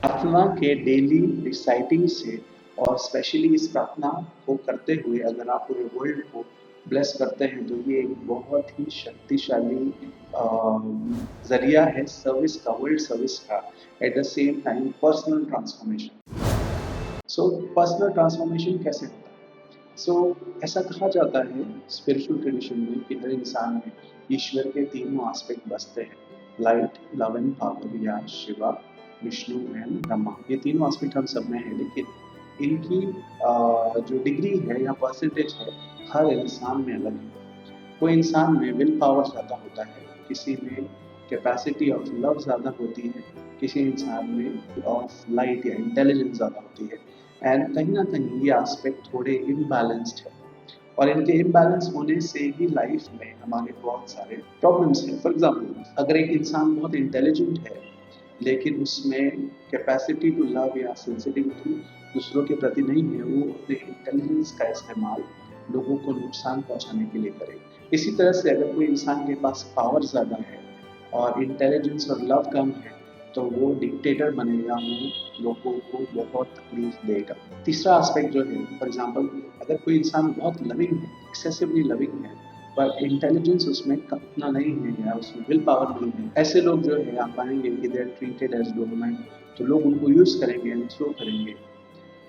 प्रार्थना के daily reciting से और स्पेशली इस प्रार्थना को करते हुए अगर आप पूरे वर्ल्ड को ब्लेस करते हैं तो ये एक बहुत ही शक्तिशाली जरिया है सर्विस का, वर्ल्ड सर्विस का, at the same time personal transformation. So personal transformation कैसे होता है? ऐसा कहा जाता है स्पिरिचुअल ट्रेडिशन में कि हर इंसान में ईश्वर के तीनों एस्पेक्ट बसते हैं, लाइट, लव एंड पावर, या शिवा, विष्णु एंड ब्रह्मा। ये तीनों एस्पेक्ट हम सब में है, लेकिन इनकी जो डिग्री है या परसेंटेज है हर इंसान में अलग है। कोई इंसान में विल पावर ज़्यादा होता है, किसी में कैपेसिटी ऑफ लव ज़्यादा होती है, किसी इंसान में ऑफ लाइट या इंटेलिजेंस ज़्यादा होती है। एंड कहीं ना कहीं ये एस्पेक्ट थोड़े इम्बैलेंस्ड है, और इनके इम्बैलेंस होने से ही लाइफ में हमारे बहुत सारे प्रॉब्लम्स हैं। फॉर एग्जाम्पल, अगर एक इंसान बहुत इंटेलिजेंट है लेकिन उसमें कैपेसिटी टू लव या सेंसिटिविटी दूसरों के प्रति नहीं है, वो अपने इंटेलिजेंस का इस्तेमाल लोगों को नुकसान पहुंचाने के लिए करे। इसी तरह से अगर कोई इंसान के पास पावर ज़्यादा है और इंटेलिजेंस और लव कम है तो वो डिक्टेटर बनेगा, वो लोगों को बहुत तकलीफ देगा। तीसरा एस्पेक्ट जो है, फॉर एग्जांपल, अगर कोई इंसान बहुत लविंग है, एक्सेसिवली लविंग है, पर इंटेलिजेंस उसमें उतना नहीं है या उसमें विल पावर नहीं है, ऐसे लोग जो है आप पाएंगे कि they are treated as doorman. तो लोग उनको यूज़ करेंगे एंड थ्रो करेंगे,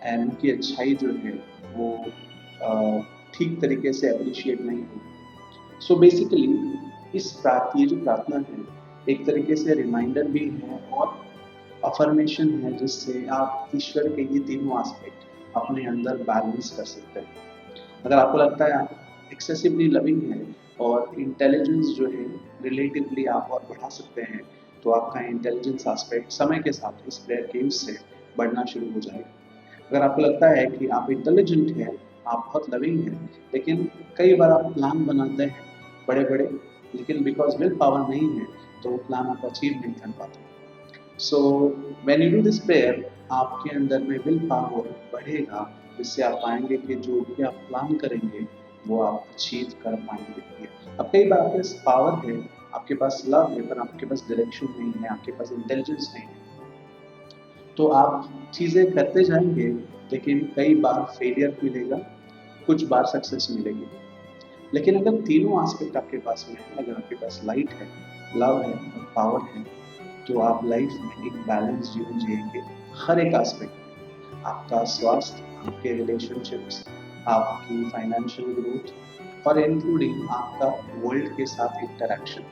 एंड उनकी अच्छाई जो है वो ठीक तरीके से अप्रिशिएट नहीं होगी। सो बेसिकली ये जो प्रार्थना है एक तरीके से रिमाइंडर भी है और अफर्मेशन है, जिससे आप ईश्वर के ये तीनों एस्पेक्ट अपने अंदर बैलेंस कर सकते हैं। अगर आपको लगता है आप एक्सेसिवली लविंग है और इंटेलिजेंस जो है रिलेटिवली आप और बढ़ा सकते हैं, तो आपका इंटेलिजेंस एस्पेक्ट समय के साथ इस प्रेयर के यूज से बढ़ना शुरू हो जाएगा। अगर आपको लगता है कि आप इंटेलिजेंट हैं, आप बहुत लविंग हैं, लेकिन कई बार आप प्लान बनाते हैं बड़े बड़े, लेकिन बिकॉज विल पावर नहीं है तो वो प्लान आप अचीव नहीं कर पाते। So when you do this prayer, आपके अंदर में विल पावर बढ़ेगा, जिससे आप पाएंगे कि जो भी आप प्लान करेंगे वो आप अचीव कर पाएंगे। अब कई बार आपके पास पावर है, आपके पास लव है, पर आपके पास डायरेक्शन नहीं है, आपके पास इंटेलिजेंस नहीं है, तो आप चीज़ें करते जाएंगे, लेकिन कई बार फेलियर मिलेगा, कुछ बार सक्सेस मिलेगी। लेकिन अगर तीनों एस्पेक्ट आपके पास में है, अगर आपके पास लाइट है, लव है और पावर है, तो आप लाइफ में एक बैलेंस जीवन जिएंगे। हर एक एस्पेक्ट, आपका स्वास्थ्य, आपके रिलेशनशिप्स, आपकी फाइनेंशियल ग्रोथ, और इंक्लूडिंग आपका वर्ल्ड के साथ इंटरेक्शन,